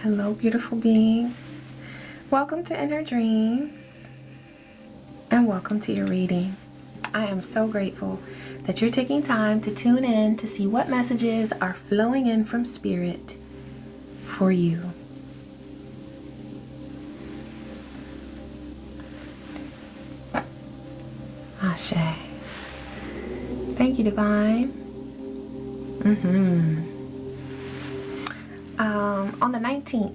Hello, beautiful being. Welcome to Inner Dreams and welcome to your reading. I am so grateful that you're taking time to tune in to see what messages are flowing in from Spirit for you. Ashe. Thank you, Divine. On the 19th,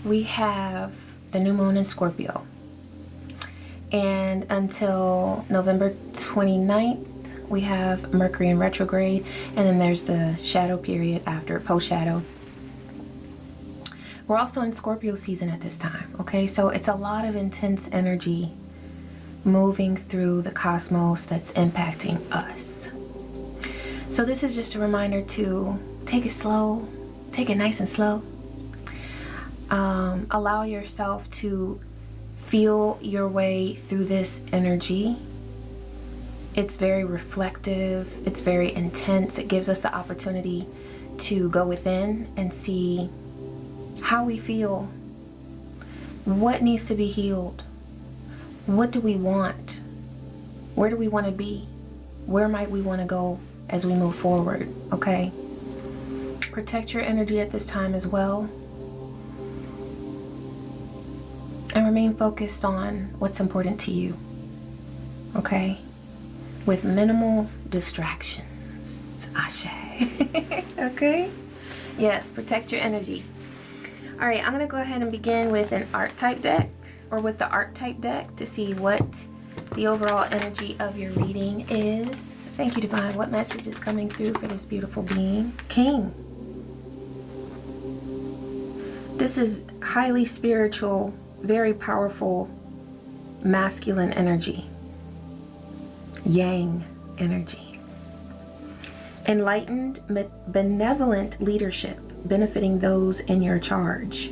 we have the new moon in Scorpio. And until November 29th, we have Mercury in retrograde. And then there's the shadow period after, post-shadow. We're also in Scorpio season at this time, okay? So it's a lot of intense energy moving through the cosmos that's impacting us. So this is just a reminder to take it slow, take it nice and slow. Allow yourself to feel your way through this energy. It's very reflective, it's very intense. It gives us the opportunity to go within and see how we feel, what needs to be healed, what do we want, where do we want to be, where might we want to go as we move forward, okay? Protect your energy at this time as well. And remain focused on what's important to you, okay? With minimal distractions. Ashe. Okay? Yes, protect your energy. All right, I'm going to go ahead and begin with an archetype deck, or with the archetype deck, to see what the overall energy of your reading is. Thank you, Divine. What message is coming through for this beautiful being? King. This is highly spiritual, very powerful, masculine energy. Yang energy. Enlightened, benevolent leadership, benefiting those in your charge.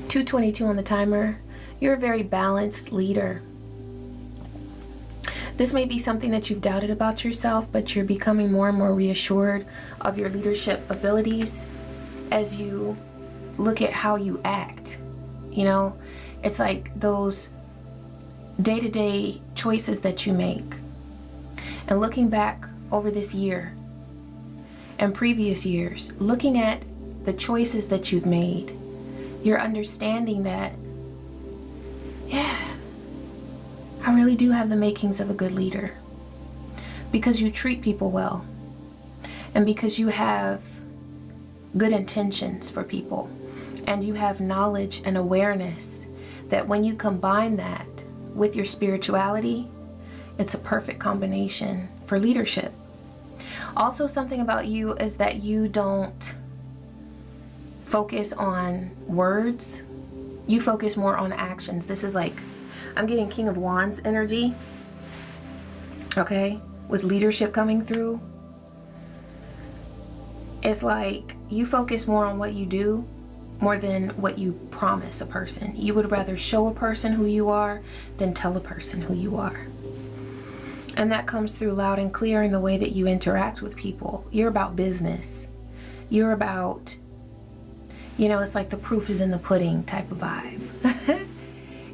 2:22 on the timer. You're a very balanced leader. This may be something that you've doubted about yourself, but you're becoming more and more reassured of your leadership abilities as you look at how you act. You know, it's like those day-to-day choices that you make. And looking back over this year and previous years, looking at the choices that you've made, you're understanding that, yeah, I really do have the makings of a good leader, because you treat people well and because you have good intentions for people and you have knowledge and awareness that when you combine that with your spirituality, it's a perfect combination for leadership. Also, something about you is that you don't focus on words, you focus more on actions. This is like, I'm getting King of Wands energy, okay, with leadership coming through. It's like you focus more on what you do more than what you promise a person. You would rather show a person who you are than tell a person who you are. And that comes through loud and clear in the way that you interact with people. You're about business. You're about, you know, it's like the proof is in the pudding type of vibe.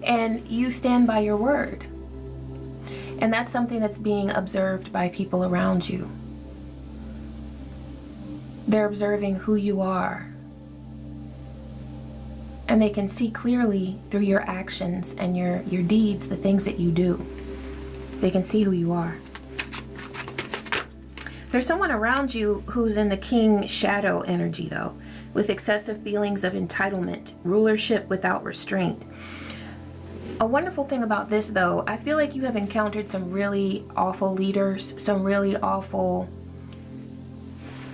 And you stand by your word. And that's something that's being observed by people around you. They're observing who you are. And they can see clearly through your actions and your deeds, the things that you do. They can see who you are. There's someone around you who's in the King shadow energy, though, with excessive feelings of entitlement, rulership without restraint. A wonderful thing about this, though, I feel like you have encountered some really awful leaders, some really awful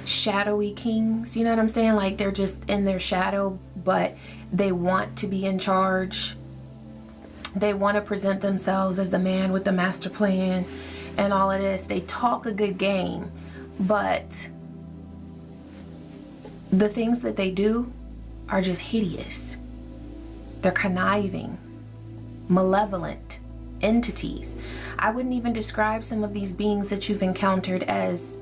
shadowy kings. You know what I'm saying? Like they're just in their shadow, but they want to be in charge. They want to present themselves as the man with the master plan and all of this. They talk a good game, but the things that they do are just hideous. They're conniving, malevolent entities. I wouldn't even describe some of these beings that you've encountered as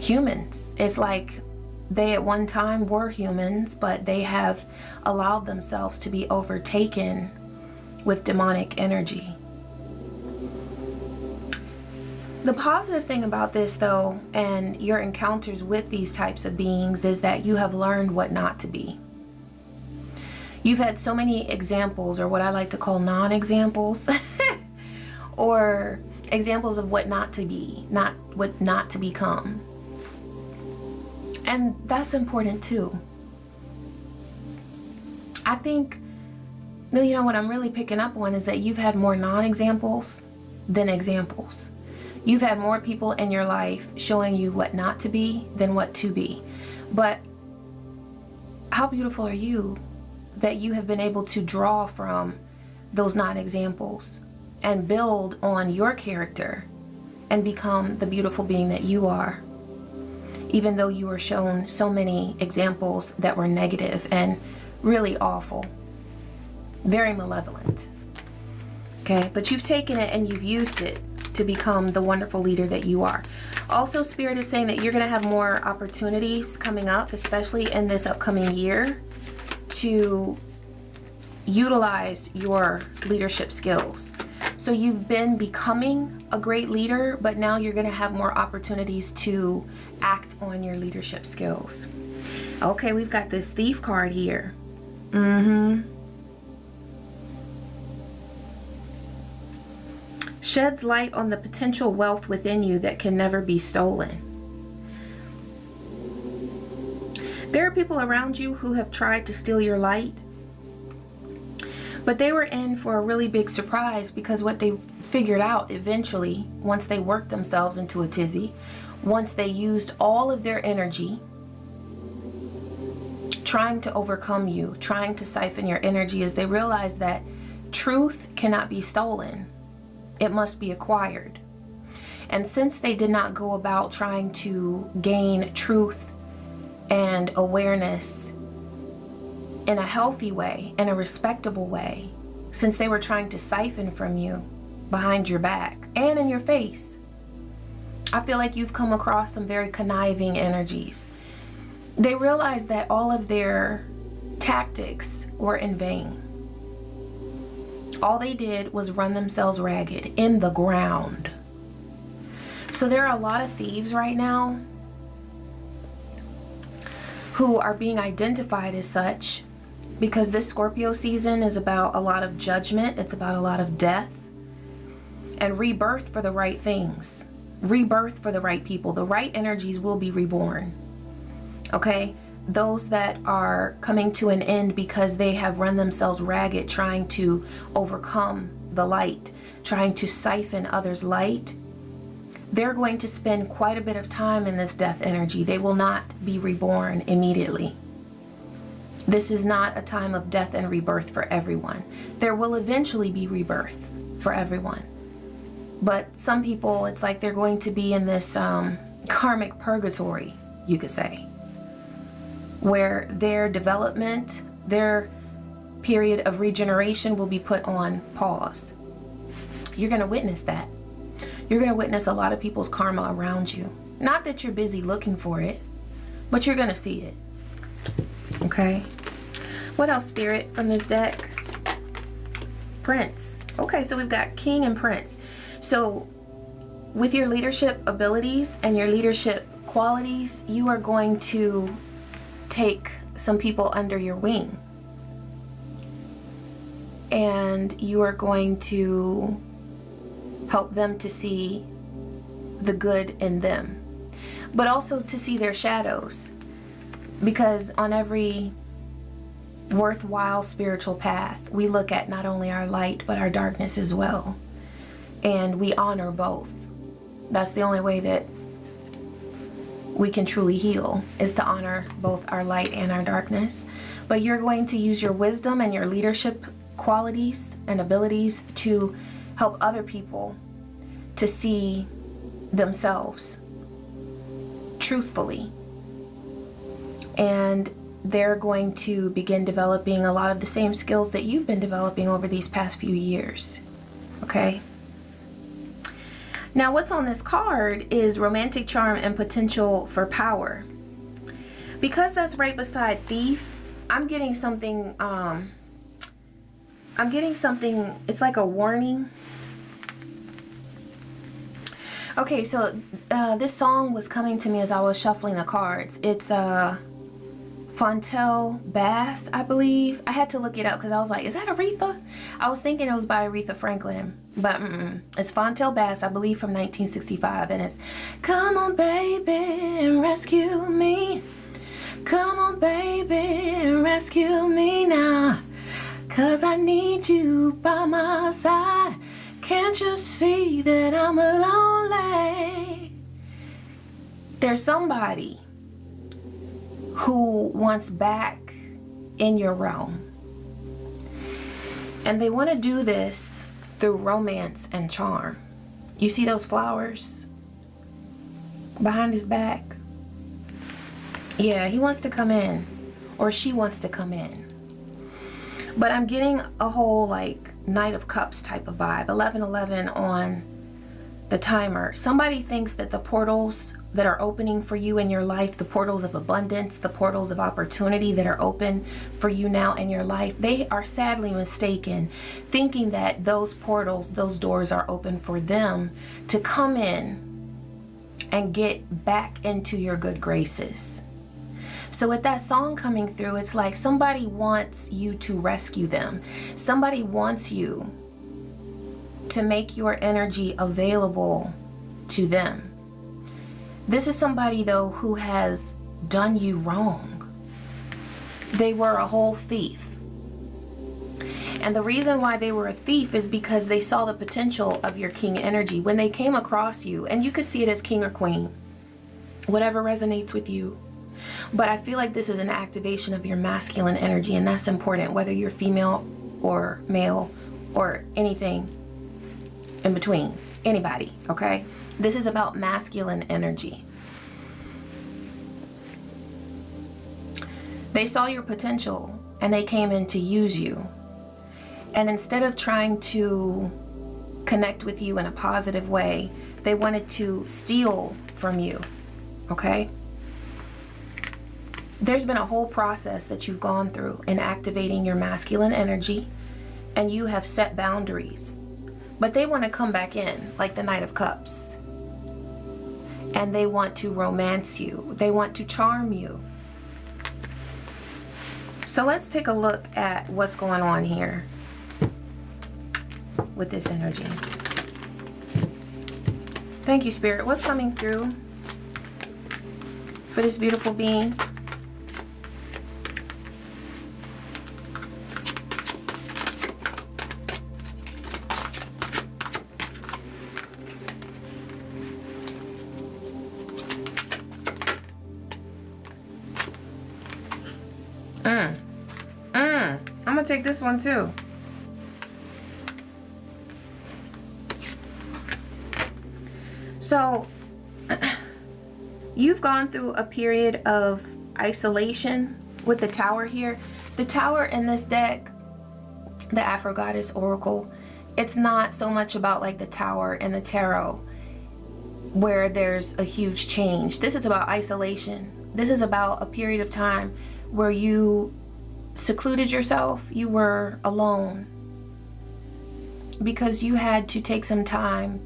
humans. It's like they at one time were humans, but they have allowed themselves to be overtaken with demonic energy. The positive thing about this, though, and your encounters with these types of beings, is that you have learned what not to be. You've had so many examples, or what I like to call non-examples, or examples of what not to be, not what not to become. And that's important too. I think, you know, what I'm really picking up on is that you've had more non-examples than examples. You've had more people in your life showing you what not to be than what to be. But how beautiful are you that you have been able to draw from those non-examples and build on your character and become the beautiful being that you are, even though you were shown so many examples that were negative and really awful, very malevolent. Okay, but you've taken it and you've used it to become the wonderful leader that you are. Also, Spirit is saying that you're going to have more opportunities coming up, especially in this upcoming year, to utilize your leadership skills. So you've been becoming a great leader, but now you're going to have more opportunities to act on your leadership skills. Okay, we've got this Thief card here. Sheds light on the potential wealth within you that can never be stolen. There are people around you who have tried to steal your light, but they were in for a really big surprise, because what they figured out eventually, once they worked themselves into a tizzy, once they used all of their energy trying to overcome you, trying to siphon your energy, is they realized that truth cannot be stolen. It must be acquired. And since they did not go about trying to gain truth and awareness in a healthy way, in a respectable way, since they were trying to siphon from you behind your back and in your face, I feel like you've come across some very conniving energies. They realized that all of their tactics were in vain. All they did was run themselves ragged in the ground. So there are a lot of thieves right now who are being identified as such, because this Scorpio season is about a lot of judgment. It's about a lot of death and rebirth for the right things, rebirth for the right people. The right energies will be reborn. Okay? Those that are coming to an end because they have run themselves ragged trying to overcome the light, trying to siphon others' light, they're going to spend quite a bit of time in this death energy. They will not be reborn immediately. This is not a time of death and rebirth for everyone. There will eventually be rebirth for everyone. But some people, it's like they're going to be in this karmic purgatory, you could say, where their development, their period of regeneration will be put on pause. You're going to witness that. You're going to witness a lot of people's karma around you. Not that you're busy looking for it, but you're going to see it. Okay? What else, Spirit, from this deck? Prince. Okay, so we've got King and Prince. So with your leadership abilities and your leadership qualities, you are going to take some people under your wing, and you are going to help them to see the good in them, but also to see their shadows, because on every worthwhile spiritual path we look at not only our light but our darkness as well, and we honor both. That's the only way that we can truly heal, is to honor both our light and our darkness. But you're going to use your wisdom and your leadership qualities and abilities to help other people to see themselves truthfully. And they're going to begin developing a lot of the same skills that you've been developing over these past few years. Okay? Now what's on this card is romantic charm and potential for power. Because that's right beside thief, I'm getting something, it's like a warning. Okay, so this song was coming to me as I was shuffling the cards. It's Fontel Bass, I believe. I had to look it up because I was like, is that Aretha? I was thinking it was by Aretha Franklin, but it's Fontel Bass, I believe, from 1965, and it's, come on baby and rescue me. Come on baby and rescue me now, 'cause I need you by my side. Can't you see that I'm lonely? There's somebody who wants back in your realm, and they want to do this through romance and charm. You see those flowers behind his back? Yeah, he wants to come in, or she wants to come in. But I'm getting a whole like Knight of Cups type of vibe. 1111 on the timer. Somebody thinks that the portals that are opening for you in your life, the portals of abundance, the portals of opportunity that are open for you now in your life, they are sadly mistaken, thinking that those portals, those doors are open for them to come in and get back into your good graces. So with that song coming through, it's like somebody wants you to rescue them. Somebody wants you to make your energy available to them. This is somebody, though, who has done you wrong. They were a whole thief. And the reason why they were a thief is because they saw the potential of your king energy. When they came across you, and you could see it as king or queen, whatever resonates with you. But I feel like this is an activation of your masculine energy, and that's important, whether you're female or male or anything in between, anybody, okay? This is about masculine energy. They saw your potential and they came in to use you. And instead of trying to connect with you in a positive way, they wanted to steal from you, okay? There's been a whole process that you've gone through in activating your masculine energy, and you have set boundaries. But they want to come back in like the Knight of Cups. And they want to romance you. They want to charm you. So let's take a look at what's going on here with this energy. Thank you, Spirit. What's coming through for this beautiful being? I'm gonna take this one too. So you've gone through a period of isolation with the Tower here. The Tower in this deck, the Afro Goddess Oracle, it's not so much about like the Tower in the Tarot where there's a huge change. This is about isolation. This is about a period of time where you secluded yourself. You were alone because you had to take some time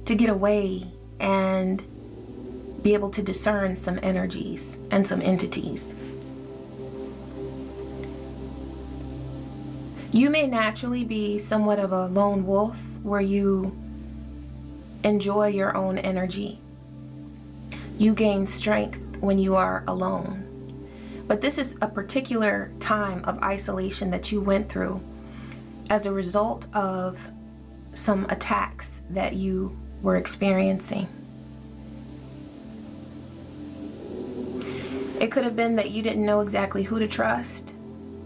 to get away and be able to discern some energies and some entities. You may naturally be somewhat of a lone wolf where you enjoy your own energy. You gain strength when you are alone. But this is a particular time of isolation that you went through as a result of some attacks that you were experiencing. It could have been that you didn't know exactly who to trust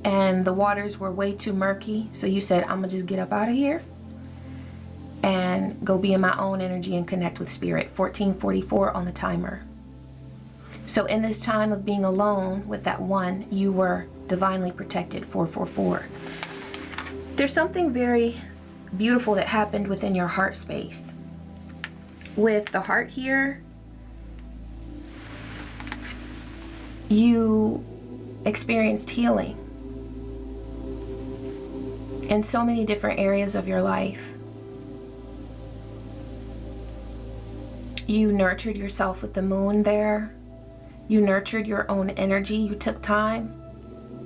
and the waters were way too murky, so you said, I'm gonna just get up out of here and go be in my own energy and connect with Spirit. 1444 on the timer. So in this time of being alone with that one, you were divinely protected. 444. There's something very beautiful that happened within your heart space with the heart here, you experienced healing in so many different areas of your life. You nurtured yourself with the moon there. You nurtured your own energy. You took time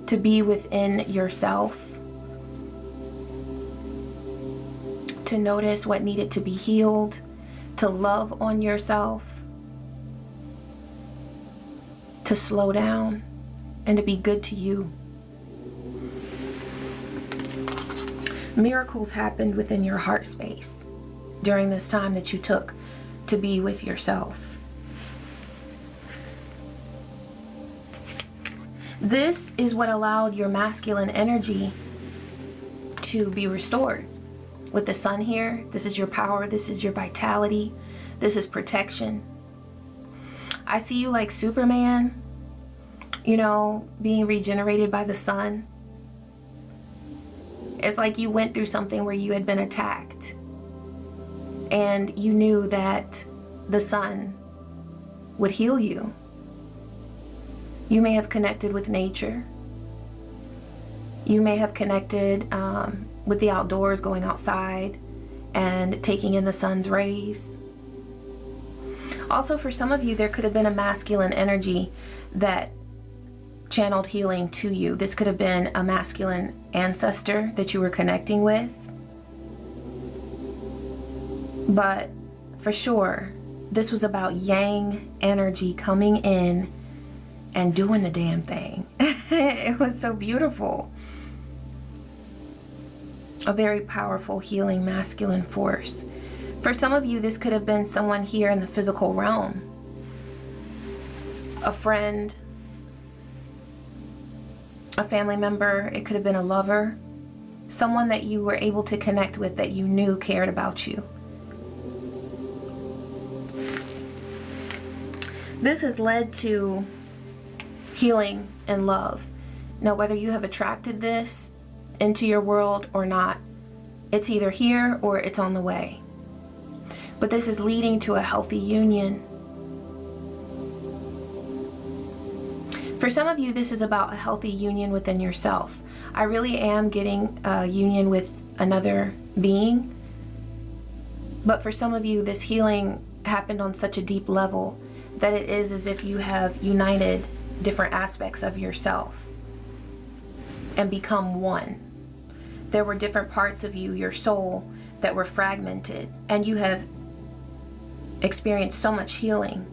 to be within yourself, to notice what needed to be healed, to love on yourself, to slow down, and to be good to you. Miracles happened within your heart space during this time that you took to be with yourself. This is what allowed your masculine energy to be restored. With the sun here, this is your power, this is your vitality, this is protection. I see you like Superman, you know, being regenerated by the sun. It's like you went through something where you had been attacked and you knew that the sun would heal you. You may have connected with nature. You may have connected with the outdoors, going outside and taking in the sun's rays. Also, for some of you, there could have been a masculine energy that channeled healing to you. This could have been a masculine ancestor that you were connecting with. But for sure, this was about yang energy coming in and doing the damn thing. It was so beautiful. A very powerful healing masculine force. For some of you, this could have been someone here in the physical realm. A friend, a family member, it could have been a lover, someone that you were able to connect with that you knew cared about you. This has led to healing and love. Now, whether you have attracted this into your world or not, it's either here or it's on the way. But this is leading to a healthy union. For some of you, this is about a healthy union within yourself. I really am getting a union with another being. But for some of you, this healing happened on such a deep level that it is as if you have united different aspects of yourself and become one. There were different parts of you, your soul, that were fragmented, and you have experienced so much healing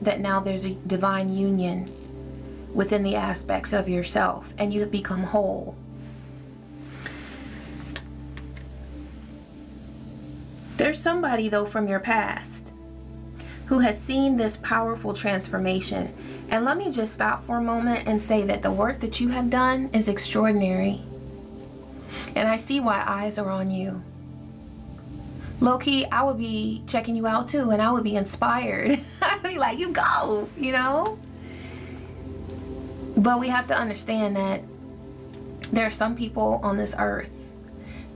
that now there's a divine union within the aspects of yourself, and you have become whole. There's somebody, though, from your past who has seen this powerful transformation. And let me just stop for a moment and say that the work that you have done is extraordinary. And I see why eyes are on you. Low-key, I would be checking you out too, and I would be inspired. I'd be like, you go, you know? But we have to understand that there are some people on this earth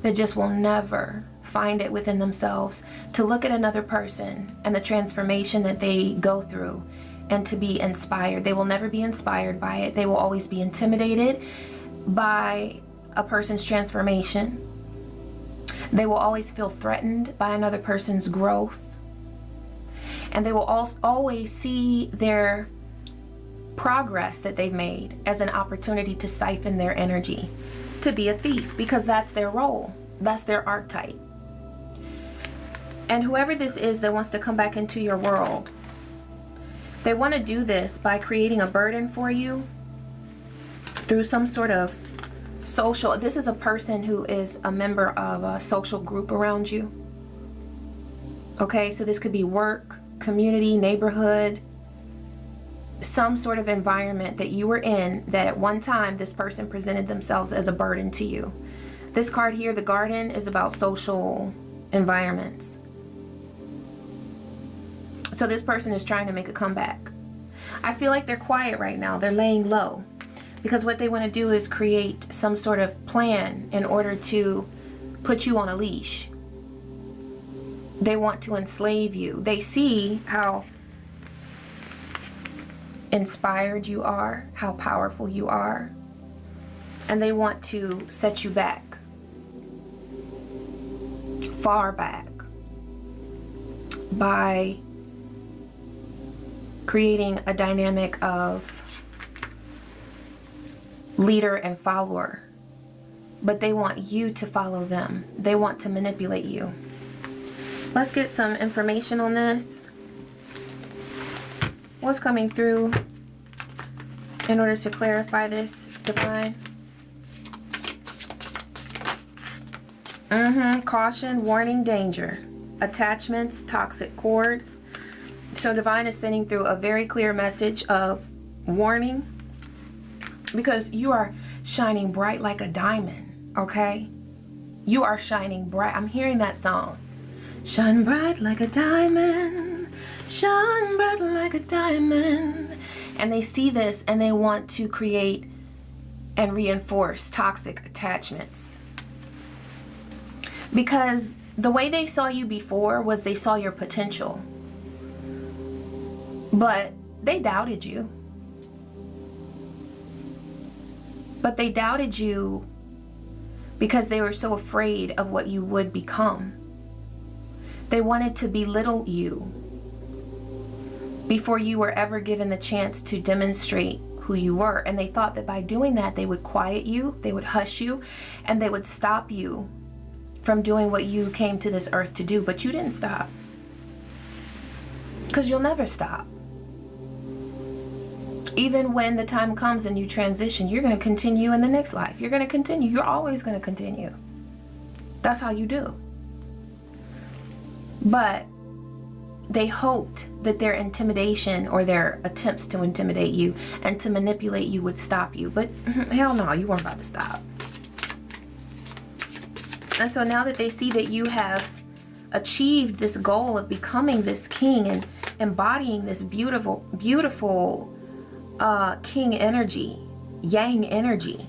that just will never find it within themselves to look at another person and the transformation that they go through and to be inspired. They will never be inspired by it. They will always be intimidated by a person's transformation. They will always feel threatened by another person's growth. And they will always see their progress that they've made as an opportunity to siphon their energy, to be a thief, because that's their role. That's their archetype. And whoever this is that wants to come back into your world, they want to do this by creating a burden for you through some sort of social. This is a person who is a member of a social group around you. Okay, so this could be work, community, neighborhood, some sort of environment that you were in that at one time this person presented themselves as a burden to you. This card here, the garden, is about social environments. So this person is trying to make a comeback. I feel like they're quiet right now. They're laying low because what they want to do is create some sort of plan in order to put you on a leash. They want to enslave you. They see how inspired you are, how powerful you are, and they want to set you back, far back, by creating a dynamic of leader and follower. But they want you to follow them. They want to manipulate you. Let's get some information on this. What's coming through in order to clarify this, Divine? Caution, warning, danger. Attachments, toxic cords. So Divine is sending through a very clear message of warning, because you are shining bright like a diamond, okay? You are shining bright. I'm hearing that song. Shine bright like a diamond. Shine bright like a diamond. And they see this and they want to create and reinforce toxic attachments. Because the way they saw you before was they saw your potential. But they doubted you. But they doubted you because they were so afraid of what you would become. They wanted to belittle you before you were ever given the chance to demonstrate who you were. And they thought that by doing that, they would quiet you, they would hush you, and they would stop you from doing what you came to this earth to do. But you didn't stop. Because you'll never stop. Even when the time comes and you transition, you're going to continue in the next life. You're going to continue. You're always going to continue. That's how you do. But they hoped that their intimidation or their attempts to intimidate you and to manipulate you would stop you. But hell no, you weren't about to stop. And so now that they see that you have achieved this goal of becoming this king and embodying this beautiful, beautiful king energy, yang energy,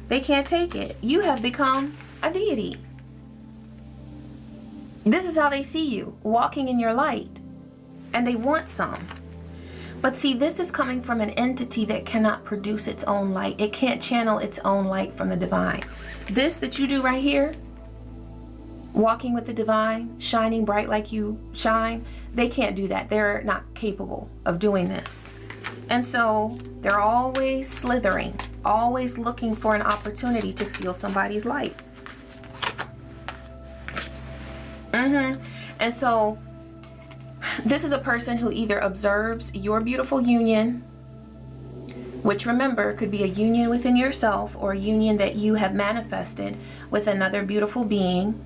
they can't take it. You have become a deity. This is how they see you, walking in your light. And they want some. But see, this is coming from an entity that cannot produce its own light. It can't channel its own light from the divine. This that you do right here, walking with the divine, shining bright like you shine, they can't do that. They're not capable of doing this. And so they're always slithering, always looking for an opportunity to steal somebody's light. And so this is a person who either observes your beautiful union, which remember could be a union within yourself or a union that you have manifested with another beautiful being.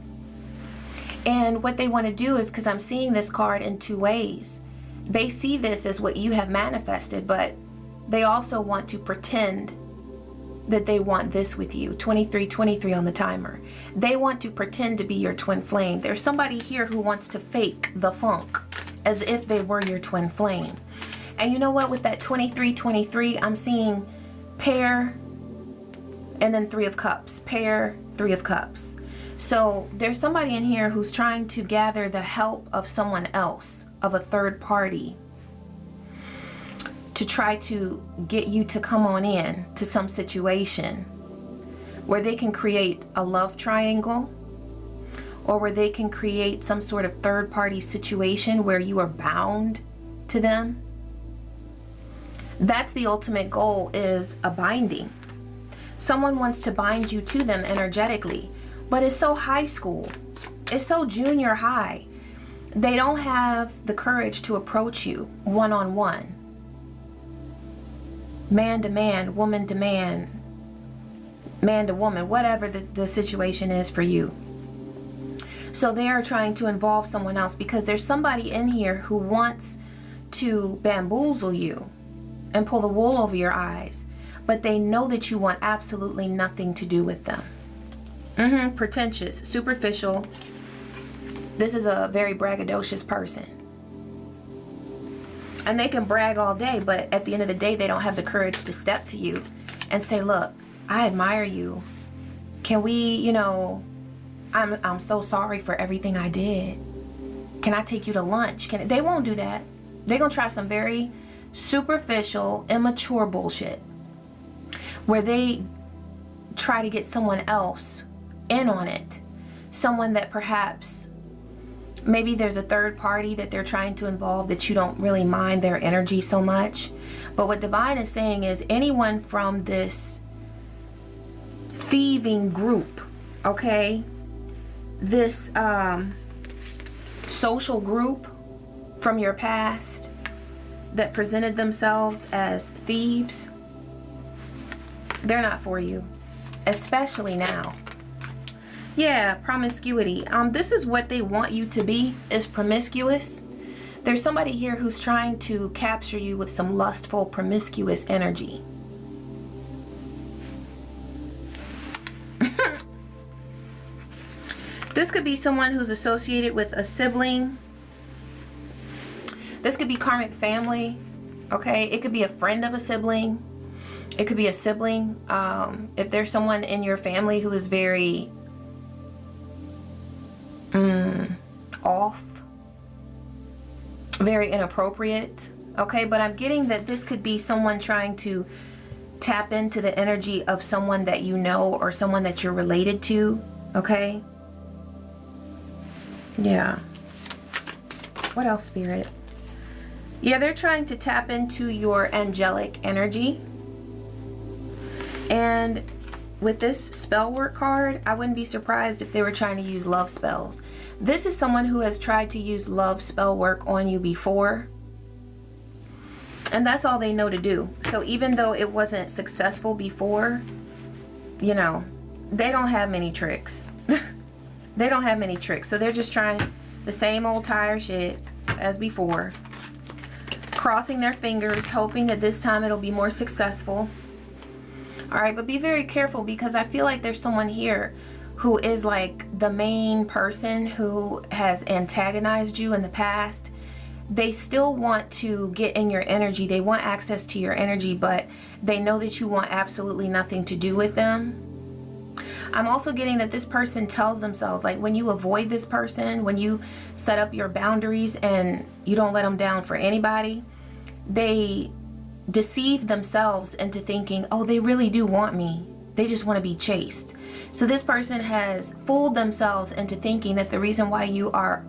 And what they want to do is, because I'm seeing this card in two ways, they see this as what you have manifested, but they also want to pretend that they want this with you. 2323 on the timer. They want to pretend to be your twin flame. There's somebody here who wants to fake the funk as if they were your twin flame. And you know what? With that 2323, I'm seeing pair and then 3 of cups. Pair, 3 of cups. So there's somebody in here who's trying to gather the help of someone else, of a third party, to try to get you to come on in to some situation where they can create a love triangle, or where they can create some sort of third party situation where you are bound to them. That's the ultimate goal, is a binding. Someone wants to bind you to them energetically, but it's so high school. It's so junior high. They don't have the courage to approach you one-on-one. Man to man, woman to man, man to woman, whatever the situation is for you. So they are trying to involve someone else because there's somebody in here who wants to bamboozle you and pull the wool over your eyes, but they know that you want absolutely nothing to do with them. Pretentious, superficial. This is a very braggadocious person. And they can brag all day, but at the end of the day, they don't have the courage to step to you and say, look, I admire you. Can we, I'm so sorry for everything I did. Can I take you to lunch? They won't do that. They're gonna try some very superficial, immature bullshit where they try to get someone else in on it. Someone that perhaps, maybe there's a third party that they're trying to involve that you don't really mind their energy so much. But what Divine is saying is anyone from this thieving group, okay, this social group from your past that presented themselves as thieves, they're not for you, especially now. Yeah, promiscuity. This is what they want you to be, is promiscuous. There's somebody here who's trying to capture you with some lustful, promiscuous energy. This could be someone who's associated with a sibling. This could be karmic family, okay? It could be a friend of a sibling. It could be a sibling. If there's someone in your family who is very off, very inappropriate, okay? But I'm getting that this could be someone trying to tap into the energy of someone that you know or someone that you're related to, okay? Yeah. What else, Spirit? Yeah, they're trying to tap into your angelic energy. And with this spell work card, I wouldn't be surprised if they were trying to use love spells. This is someone who has tried to use love spell work on you before. And that's all they know to do. So even though it wasn't successful before, you know, they don't have many tricks. They don't have many tricks. So they're just trying the same old tired shit as before. Crossing their fingers, hoping that this time it'll be more successful. All right, but be very careful because I feel like there's someone here who is like the main person who has antagonized you in the past. They still want to get in your energy. They want access to your energy, but they know that you want absolutely nothing to do with them. I'm also getting that this person tells themselves, like when you avoid this person, when you set up your boundaries and you don't let them down for anybody, they deceive themselves into thinking, oh, they really do want me. They just want to be chased. So this person has fooled themselves into thinking that the reason why you are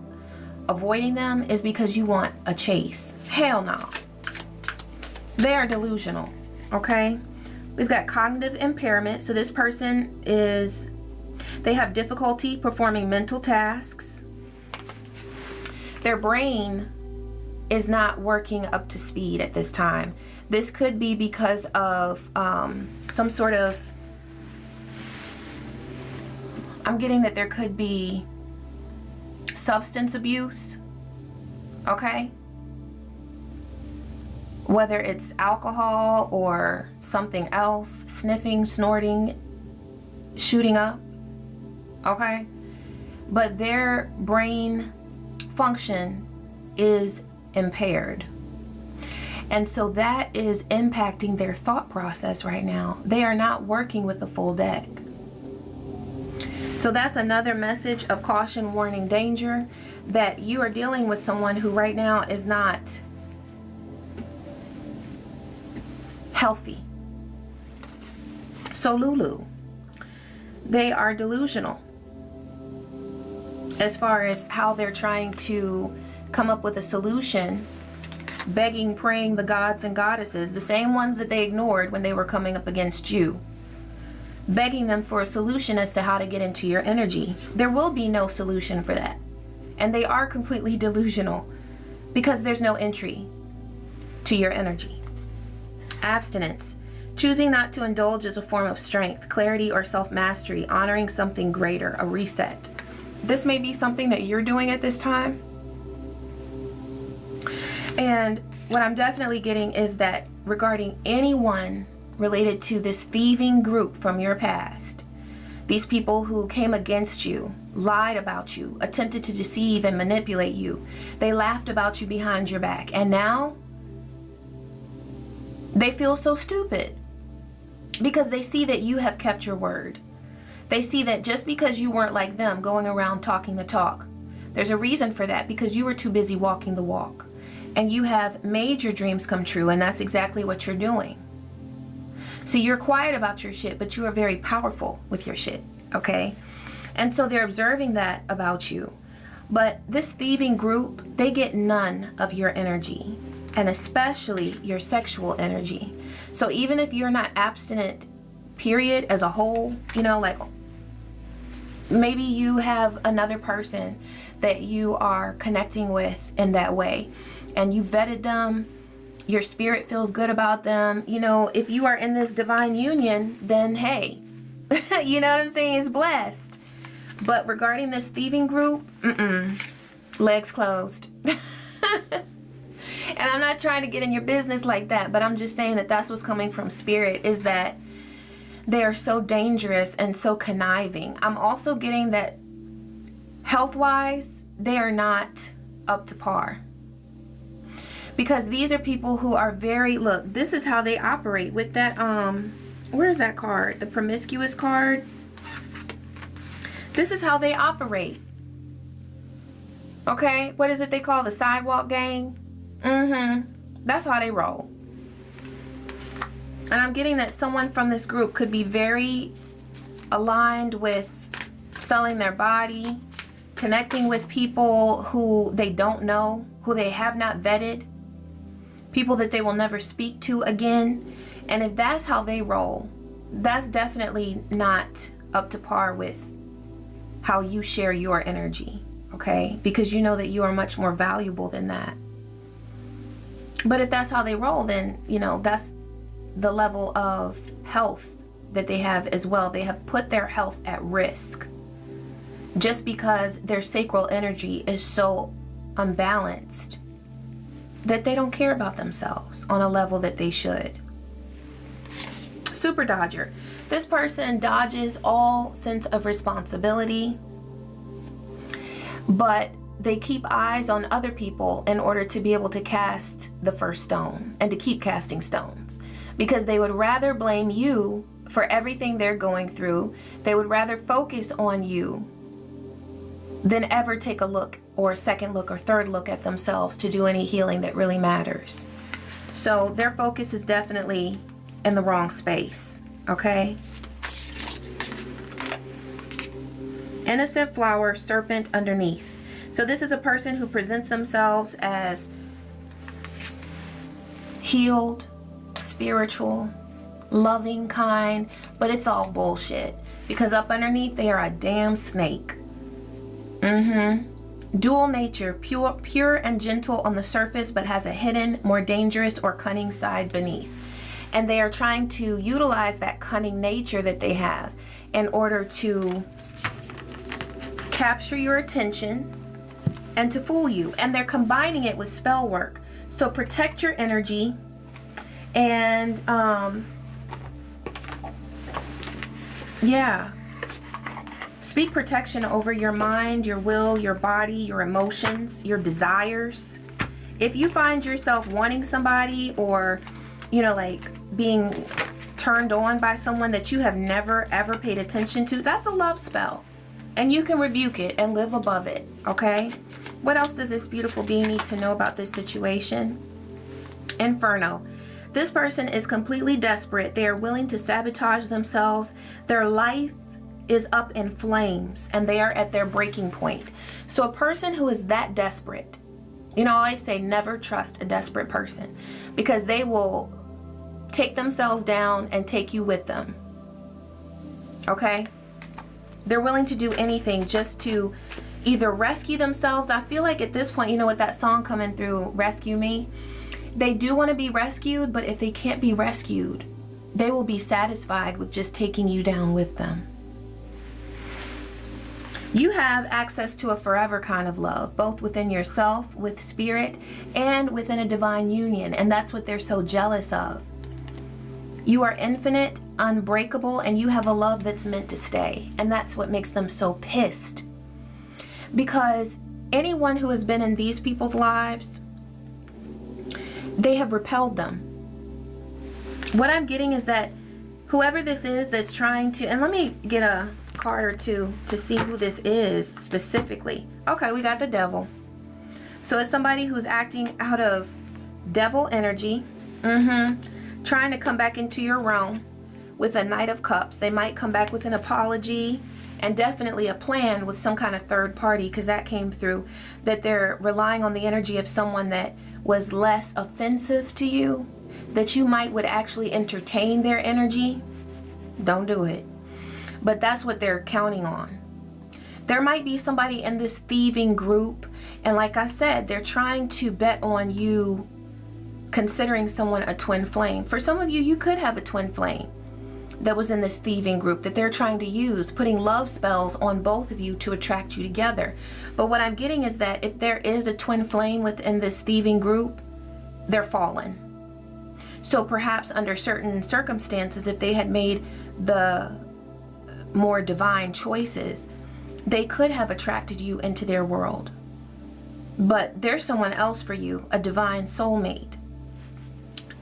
avoiding them is because you want a chase. Hell no. They are delusional, okay? We've got cognitive impairment. So this person they have difficulty performing mental tasks. Their brain is not working up to speed at this time. This could be because of some sort of, I'm getting that there could be substance abuse, okay? Whether it's alcohol or something else, sniffing, snorting, shooting up, okay? But their brain function is impaired. And so that is impacting their thought process right now. They are not working with a full deck. So that's another message of caution, warning, danger, that you are dealing with someone who right now is not healthy. So Lulu, they are delusional as far as how they're trying to come up with a solution, begging, praying the gods and goddesses, the same ones that they ignored when they were coming up against you, begging them for a solution as to how to get into your energy. There will be no solution for that. And they are completely delusional because there's no entry to your energy. Abstinence. Choosing not to indulge is a form of strength, clarity, or self-mastery, honoring something greater, a reset. This may be something that you're doing at this time. And what I'm definitely getting is that regarding anyone related to this thieving group from your past, these people who came against you, lied about you, attempted to deceive and manipulate you, they laughed about you behind your back, and now they feel so stupid because they see that you have kept your word. They see that just because you weren't like them, going around talking the talk, there's a reason for that, because you were too busy walking the walk. And you have made your dreams come true, and that's exactly what you're doing. So you're quiet about your shit, but you are very powerful with your shit, okay? And so they're observing that about you. But this thieving group, they get none of your energy, and especially your sexual energy. So even if you're not abstinent, period, as a whole, you know, like maybe you have another person that you are connecting with in that way, and you vetted them, your spirit feels good about them. You know, if you are in this divine union, then hey, you know what I'm saying, it's blessed. But regarding this thieving group, legs closed. And I'm not trying to get in your business like that, but I'm just saying that that's what's coming from spirit, is that they are so dangerous and so conniving. I'm also getting that health-wise, they are not up to par. Because these are people who are very, look, this is how they operate with that, where is that card? The promiscuous card. This is how they operate. Okay, what is it they call the sidewalk gang? That's how they roll. And I'm getting that someone from this group could be very aligned with selling their body, connecting with people who they don't know, who they have not vetted, people that they will never speak to again. And if that's how they roll, that's definitely not up to par with how you share your energy, okay? Because you know that you are much more valuable than that. But if that's how they roll, then, you know, that's the level of health that they have as well. They have put their health at risk just because their sacral energy is so unbalanced that they don't care about themselves on a level that they should. Super dodger. This person dodges all sense of responsibility, but they keep eyes on other people in order to be able to cast the first stone and to keep casting stones, because they would rather blame you for everything they're going through. They would rather focus on you than ever take a look or a second look or third look at themselves to do any healing that really matters. So their focus is definitely in the wrong space, okay? Innocent flower, serpent underneath. So this is a person who presents themselves as healed, spiritual, loving, kind, but it's all bullshit, because up underneath they are a damn snake. Dual nature, pure and gentle on the surface, but has a hidden, more dangerous or cunning side beneath. And they are trying to utilize that cunning nature that they have in order to capture your attention and to fool you. And they're combining it with spell work. So protect your energy and yeah, speak protection over your mind, your will, your body, your emotions, your desires. If you find yourself wanting somebody, or you know, like being turned on by someone that you have never ever paid attention to, that's a love spell. And you can rebuke it and live above it, okay? What else does this beautiful being need to know about this situation? Inferno. This person is completely desperate. They are willing to sabotage themselves. Their life is up in flames and they are at their breaking point. So a person who is that desperate, you know, I say never trust a desperate person, because they will take themselves down and take you with them, okay? They're willing to do anything just to either rescue themselves. I feel like at this point, you know, with that song coming through, Rescue Me, they do want to be rescued, but if they can't be rescued, they will be satisfied with just taking you down with them. You have access to a forever kind of love, both within yourself, with spirit, and within a divine union, and that's what they're so jealous of. You are infinite, unbreakable, and you have a love that's meant to stay. And that's what makes them so pissed. Because anyone who has been in these people's lives, they have repelled them. What I'm getting is that whoever this is that's trying to, and let me get a card or two to see who this is specifically. Okay, we got the Devil. So it's somebody who's acting out of devil energy, trying to come back into your realm with a Knight of Cups. They might come back with an apology and definitely a plan with some kind of third party, because that came through, that they're relying on the energy of someone that was less offensive to you, that you would actually entertain their energy. Don't do it. But that's what they're counting on. There might be somebody in this thieving group, and like I said, they're trying to bet on you considering someone a twin flame. For some of you, you could have a twin flame that was in this thieving group that they're trying to use, putting love spells on both of you to attract you together. But what I'm getting is that if there is a twin flame within this thieving group, they're fallen. So perhaps under certain circumstances, if they had made the more divine choices, they could have attracted you into their world. But there's someone else for you, a divine soulmate.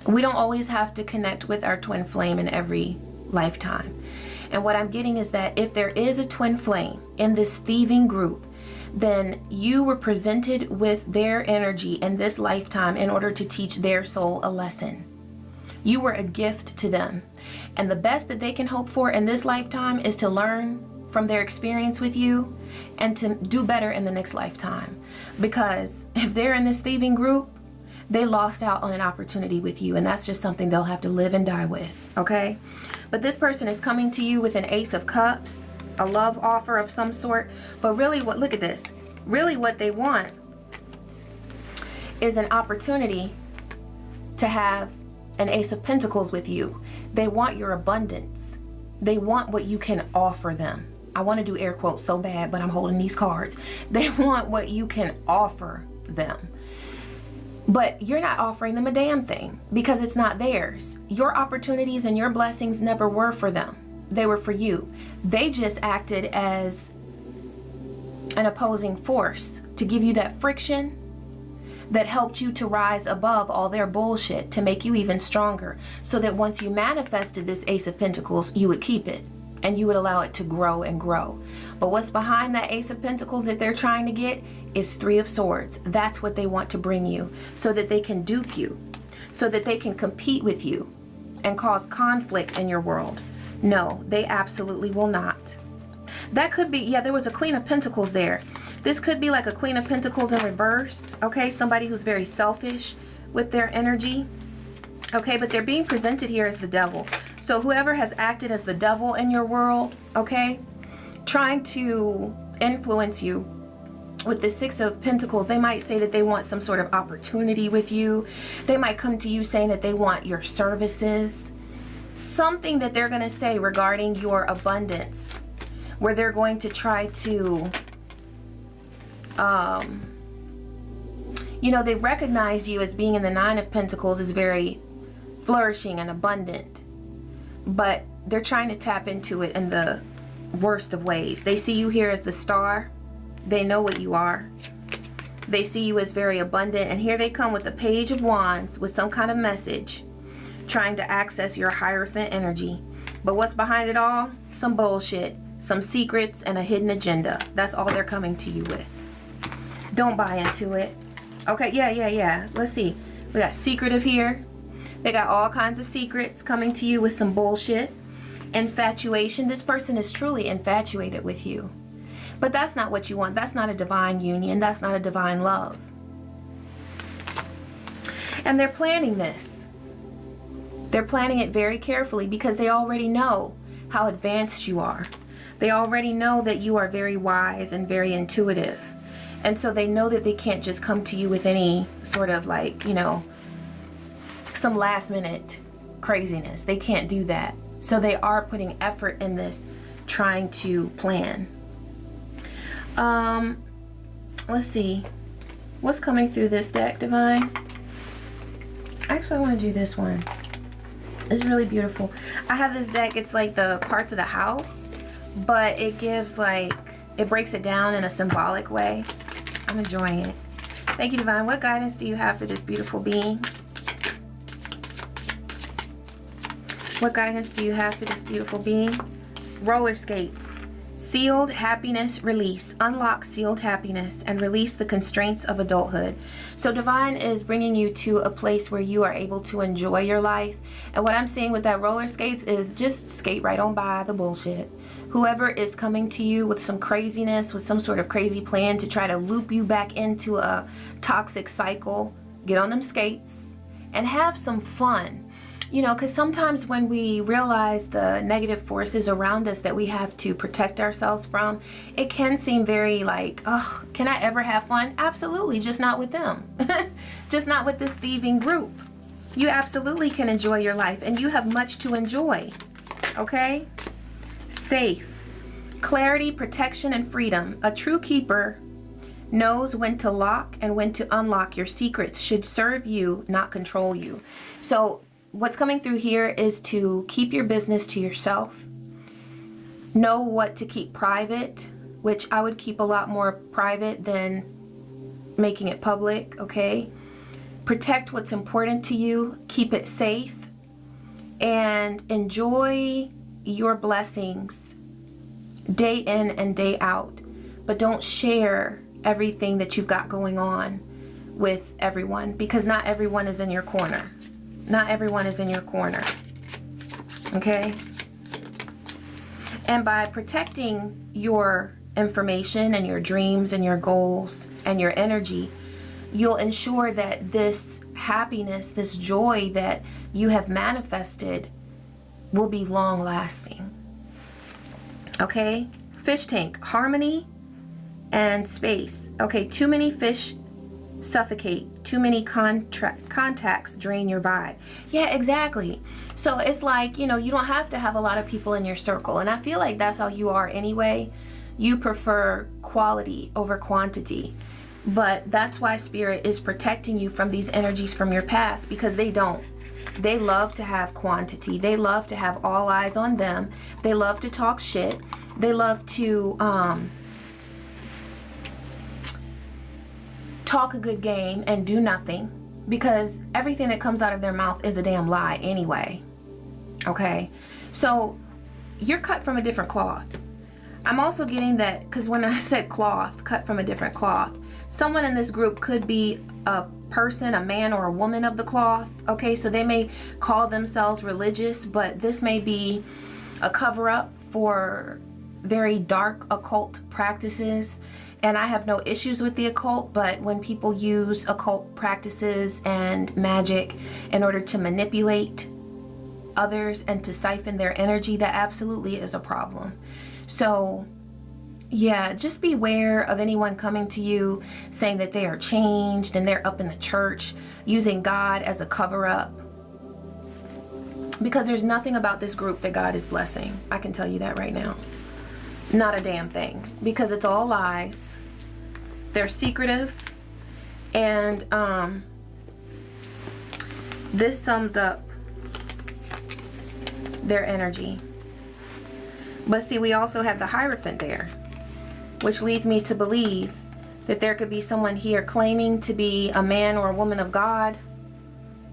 We don't always have to connect with our twin flame in every lifetime. And what I'm getting is that if there is a twin flame in this thieving group, then you were presented with their energy in this lifetime in order to teach their soul a lesson. You were a gift to them. And the best that they can hope for in this lifetime is to learn from their experience with you and to do better in the next lifetime. Because if they're in this thieving group, they lost out on an opportunity with you, and that's just something they'll have to live and die with, okay? But this person is coming to you with an Ace of Cups, a love offer of some sort. But really, look at this. Really what they want is an opportunity to have an Ace of Pentacles with you. They want your abundance. They want what you can offer them. I want to do air quotes so bad, but I'm holding these cards. They want what you can offer them. But you're not offering them a damn thing because it's not theirs. Your opportunities and your blessings never were for them. They were for you. They just acted as an opposing force to give you that friction that helped you to rise above all their bullshit, to make you even stronger, so that once you manifested this Ace of Pentacles, you would keep it and you would allow it to grow and grow. But what's behind that Ace of Pentacles that they're trying to get is Three of Swords. That's what they want to bring you, so that they can dupe you, so that they can compete with you and cause conflict in your world. No, they absolutely will not. That could be, yeah, there was a Queen of Pentacles there. This could be like a Queen of Pentacles in reverse, okay? Somebody who's very selfish with their energy, okay? But they're being presented here as the Devil. So whoever has acted as the devil in your world, okay, trying to influence you with the Six of Pentacles, they might say that they want some sort of opportunity with you. They might come to you saying that they want your services. Something that they're going to say regarding your abundance, where they're going to try to, you know, they recognize you as being in the Nine of Pentacles as very flourishing and abundant. But they're trying to tap into it in the worst of ways. They see you here as the Star. They know what you are. They see you as very abundant. And here they come with the Page of Wands with some kind of message, trying to access your Hierophant energy. But what's behind it all? Some bullshit, some secrets, and a hidden agenda. That's all they're coming to you with. Don't buy into it. Okay, yeah. Let's see. We got secretive here. They got all kinds of secrets coming to you with some bullshit. Infatuation. This person is truly infatuated with you. But that's not what you want. That's not a divine union. That's not a divine love. And they're planning this. They're planning it very carefully because they already know how advanced you are. They already know that you are very wise and very intuitive. And so they know that they can't just come to you with any sort of like, you know, some last minute craziness. They can't do that. So they are putting effort in this, trying to plan. Let's see. What's coming through this deck, Divine? Actually, I want to do this one. It's really beautiful. I have this deck. It's like the parts of the house, but it gives like, it breaks it down in a symbolic way. I'm enjoying it. Thank you, Divine. What guidance do you have for this beautiful being? What guidance do you have for this beautiful being? Roller skates. Sealed happiness release. Unlock sealed happiness and release the constraints of adulthood. So Divine is bringing you to a place where you are able to enjoy your life. And what I'm seeing with that roller skates is just skate right on by the bullshit. Whoever is coming to you with some craziness, with some sort of crazy plan to try to loop you back into a toxic cycle, get on them skates and have some fun. You know, because sometimes when we realize the negative forces around us that we have to protect ourselves from, it can seem very like, oh, can I ever have fun? Absolutely, just not with them. Just not with this thieving group. You absolutely can enjoy your life, and you have much to enjoy. Okay? Safe. Clarity, protection, and freedom. A true keeper knows when to lock and when to unlock your secrets. Should serve you, not control you. So what's coming through here is to keep your business to yourself. Know what to keep private, which I would keep a lot more private than making it public, okay? Protect what's important to you, keep it safe, and enjoy your blessings day in and day out. But don't share everything that you've got going on with everyone, because not everyone is in your corner. Not everyone is in your corner, okay? And by protecting your information and your dreams and your goals and your energy, you'll ensure that this happiness, this joy that you have manifested will be long lasting, okay? Fish tank, harmony and space. Okay, too many fish suffocate. Too many contacts drain your vibe. Yeah, exactly. So it's like, you know, you don't have to have a lot of people in your circle. And I feel like that's how you are anyway. You prefer quality over quantity. But that's why Spirit is protecting you from these energies from your past, because they don't. They love to have quantity. They love to have all eyes on them. They love to talk shit. They love to talk a good game and do nothing, because everything that comes out of their mouth is a damn lie anyway. Okay, so you're cut from a different cloth. I'm also getting that, because when I said cloth, cut from a different cloth, someone in this group could be a person, a man or a woman of the cloth. Okay, so they may call themselves religious, but this may be a cover-up for very dark occult practices. And I have no issues with the occult, but when people use occult practices and magic in order to manipulate others and to siphon their energy, that absolutely is a problem. So yeah, just beware of anyone coming to you saying that they are changed and they're up in the church using God as a cover-up, because there's nothing about this group that God is blessing. I can tell you that right now. Not a damn thing, because it's all lies. They're secretive, and this sums up their energy. But see, we also have the Hierophant there, which leads me to believe that there could be someone here claiming to be a man or a woman of God,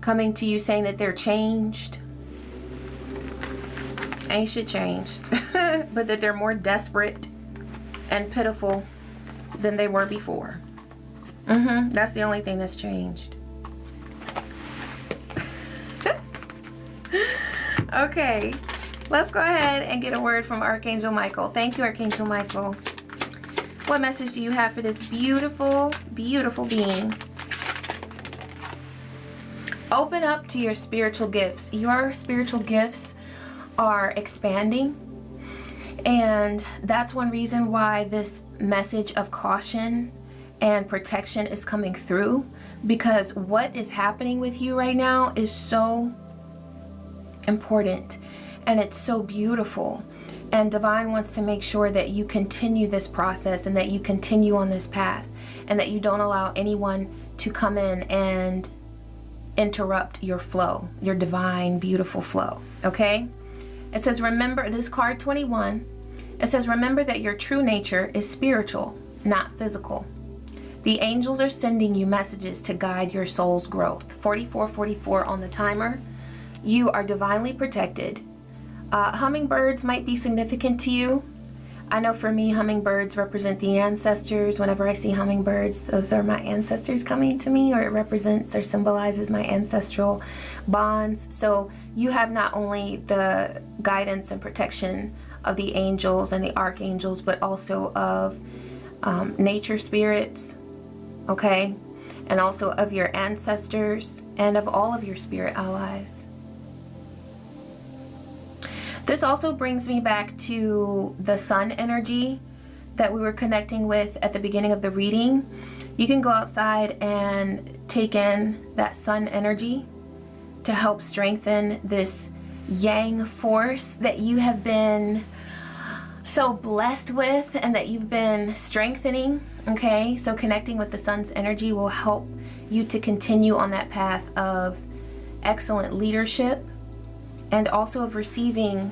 coming to you saying that they're changed. Ain't shit changed. But that they're more desperate and pitiful than they were before. That's the only thing that's changed. Okay, let's go ahead and get a word from Archangel Michael. Thank you, Archangel Michael. What message do you have for this beautiful, beautiful being? Open up to your spiritual gifts. Your spiritual gifts are expanding, and that's one reason why this message of caution and protection is coming through, because what is happening with you right now is so important and it's so beautiful, and Divine wants to make sure that you continue this process and that you continue on this path, and that you don't allow anyone to come in and interrupt your flow, your divine, beautiful flow. Okay? It says, remember, this card 21, it says, remember that your true nature is spiritual, not physical. The angels are sending you messages to guide your soul's growth. 4444 on the timer. You are divinely protected. Hummingbirds might be significant to you. I know for me, hummingbirds represent the ancestors. Whenever I see hummingbirds, those are my ancestors coming to me, or it represents or symbolizes my ancestral bonds. So you have not only the guidance and protection of the angels and the archangels, but also of nature spirits, okay? And also of your ancestors and of all of your spirit allies. This also brings me back to the sun energy that we were connecting with at the beginning of the reading. You can go outside and take in that sun energy to help strengthen this yang force that you have been so blessed with and that you've been strengthening, okay? So connecting with the sun's energy will help you to continue on that path of excellent leadership and also of receiving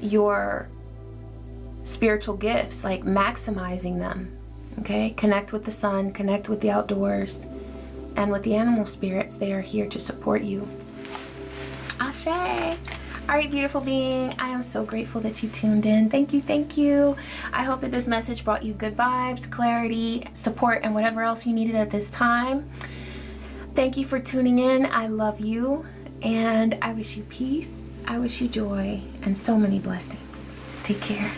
your spiritual gifts, like maximizing them, okay? Connect with the sun, connect with the outdoors, and with the animal spirits. They are here to support you. Ashe. All right, beautiful being, I am so grateful that you tuned in. Thank you, thank you. I hope that this message brought you good vibes, clarity, support, and whatever else you needed at this time. Thank you for tuning in. I love you, and I wish you peace. I wish you joy and so many blessings. Take care.